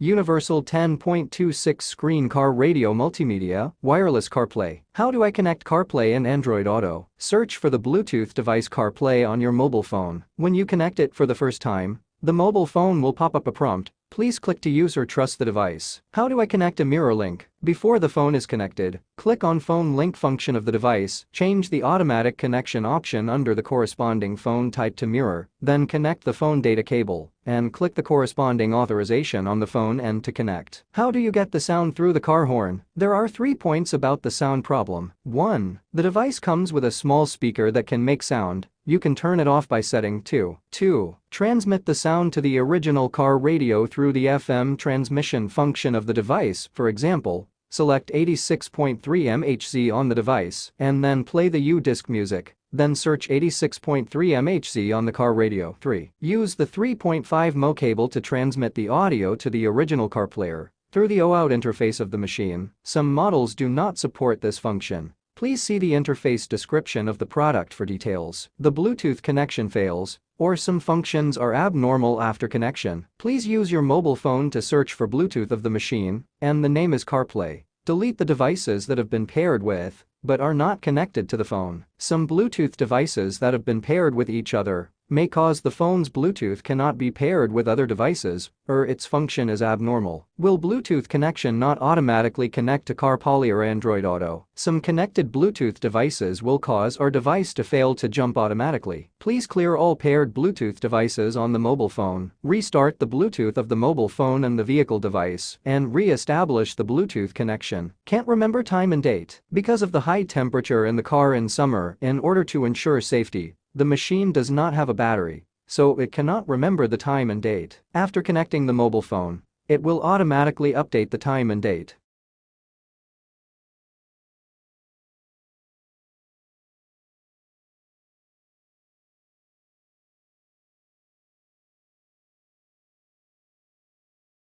Universal 10.26 screen car radio multimedia, wireless CarPlay. How do I connect CarPlay and Android Auto? Search for the Bluetooth device CarPlay on your mobile phone. When you connect it for the first time, the mobile phone will pop up a prompt. Please click to use or trust the device. How do I connect a mirror link? Before the phone is connected, click on Phone Link function of the device, change the automatic connection option under the corresponding phone type to mirror, then connect the phone data cable, and click the corresponding authorization on the phone end to connect. How do you get the sound through the car horn? There are 3 points about the sound problem. 1. The device comes with a small speaker that can make sound. You can turn it off by setting 2. 2. Transmit the sound to the original car radio through the FM transmission function of the device. For example, select 86.3 MHz on the device and then play the U-Disc music. Then search 86.3 MHz on the car radio. 3. Use the 3.5 MO cable to transmit the audio to the original car player through the OUT interface of the machine. Some models do not support this function. Please see the interface description of the product for details. The Bluetooth connection fails, or some functions are abnormal after connection. Please use your mobile phone to search for Bluetooth of the machine, and the name is CarPlay. Delete the devices that have been paired with, but are not connected to the phone. Some Bluetooth devices that have been paired with each other may cause the phone's Bluetooth cannot be paired with other devices, or its function is abnormal. Will Bluetooth connection not automatically connect to CarPlay or Android Auto? Some connected Bluetooth devices will cause our device to fail to jump automatically. Please clear all paired Bluetooth devices on the mobile phone. Restart the Bluetooth of the mobile phone and the vehicle device, and re-establish the Bluetooth connection. Can't remember time and date? Because of the high temperature in the car in summer, in order to ensure safety, the machine does not have a battery, so it cannot remember the time and date. After connecting the mobile phone, it will automatically update the time and date.